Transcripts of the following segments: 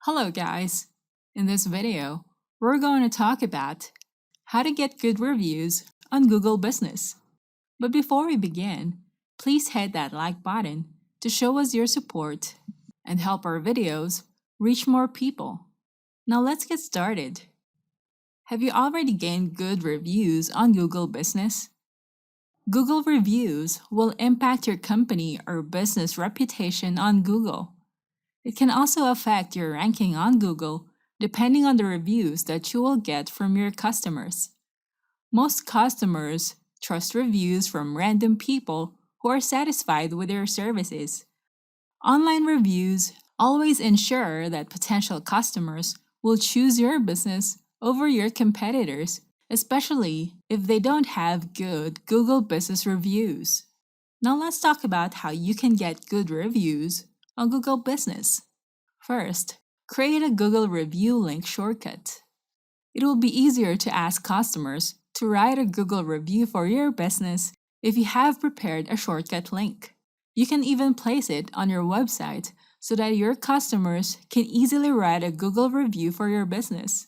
Hello guys! In this video, we're going to talk about how to get good reviews on Google Business. But before we begin, please hit that like button to show us your support and help our videos reach more people. Now let's get started. Have you already gained good reviews on Google Business? Google reviews will impact your company or business reputation on Google. It can also affect your ranking on Google depending on the reviews that you will get from your customers. Most customers trust reviews from random people who are satisfied with your services. Online reviews always ensure that potential customers will choose your business over your competitors, especially if they don't have good Google Business reviews. Now let's talk about how you can get good reviews on Google Business. First, create a Google review link shortcut. It will be easier to ask customers to write a Google review for your business if you have prepared a shortcut link. You can even place it on your website so that your customers can easily write a Google review for your business.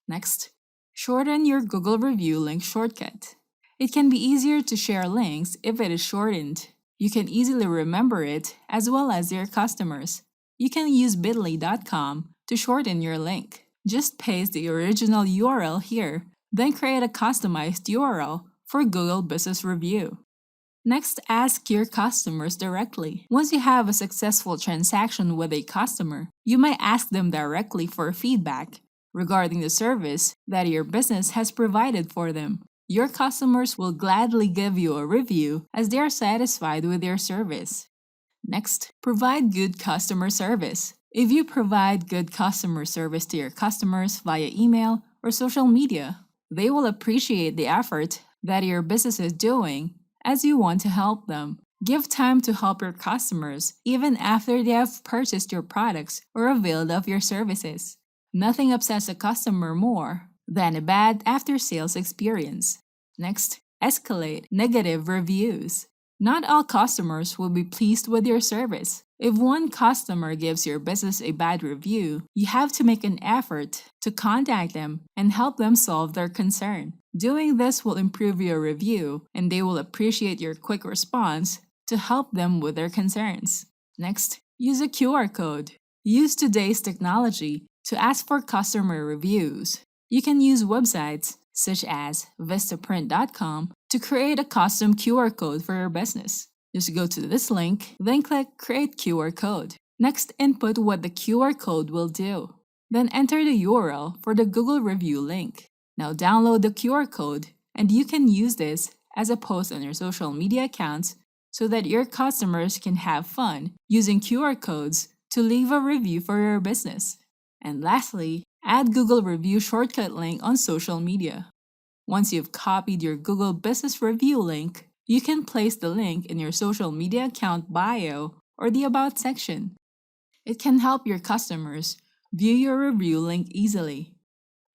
Next, shorten your Google review link shortcut. It can be easier to share links if it is shortened. You can easily remember it as well as your customers. You can use bit.ly.com to shorten your link. Just paste the original URL here, then create a customized URL for Google Business Review. Next, ask your customers directly. Once you have a successful transaction with a customer, you might ask them directly for feedback regarding the service that your business has provided for them. Your customers will gladly give you a review as they are satisfied with your service. Next, provide good customer service. If you provide good customer service to your customers via email or social media, they will appreciate the effort that your business is doing as you want to help them. Give time to help your customers even after they have purchased your products or availed of your services. Nothing upsets a customer more than a bad after-sales experience. Next, escalate negative reviews. Not all customers will be pleased with your service. If one customer gives your business a bad review, you have to make an effort to contact them and help them solve their concern. Doing this will improve your review, and they will appreciate your quick response to help them with their concerns. Next, use a QR code. Use today's technology to ask for customer reviews. You can use websites such as vistaprint.com to create a custom QR code for your business. Just go to this link, then click Create QR Code. Next, input what the QR code will do. Then enter the URL for the Google review link. Now download the QR code, and you can use this as a post on your social media accounts so that your customers can have fun using QR codes to leave a review for your business. And lastly, add Google review shortcut link on social media. Once you've copied your Google Business Review link, you can place the link in your social media account bio or the About section. It can help your customers view your review link easily.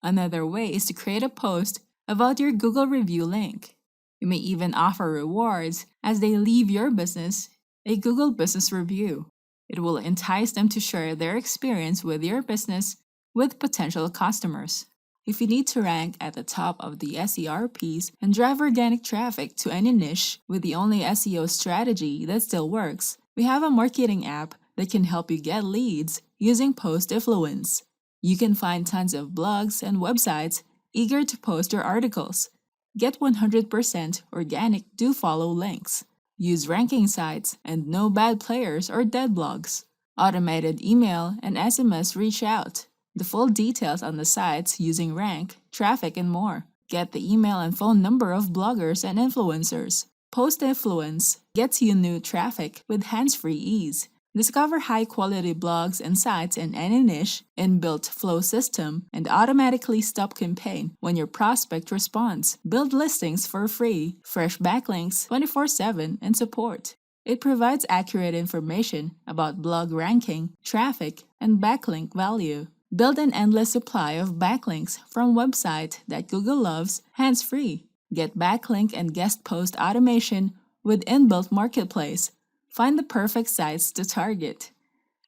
Another way is to create a post about your Google review link. You may even offer rewards as they leave your business a Google Business Review. It will entice them to share their experience with your business with potential customers. If you need to rank at the top of the SERPs and drive organic traffic to any niche with the only SEO strategy that still works, we have a marketing app that can help you get leads using post influence. You can find tons of blogs and websites eager to post your articles. Get 100% organic do-follow links. Use ranking sites and no bad players or dead blogs. Automated email and SMS reach out. The full details on the sites using rank, traffic, and more. Get the email and phone number of bloggers and influencers. Post influence gets you new traffic with hands-free ease. Discover high-quality blogs and sites in any niche, inbuilt flow system, and automatically stop campaign when your prospect responds. Build listings for free, fresh backlinks 24/7, and support. It provides accurate information about blog ranking, traffic, and backlink value. Build an endless supply of backlinks from website that Google loves hands-free. Get backlink and guest post automation with inbuilt marketplace. Find the perfect sites to target.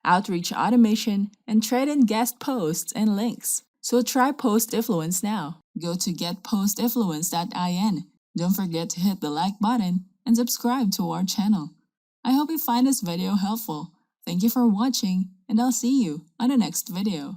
outreach automation, and trade in guest posts and links. So try Post Influence now. Go to getpostinfluence.in. Don't forget to hit the like button and subscribe to our channel. I hope you find this video helpful. Thank you for watching, and I'll see you on the next video.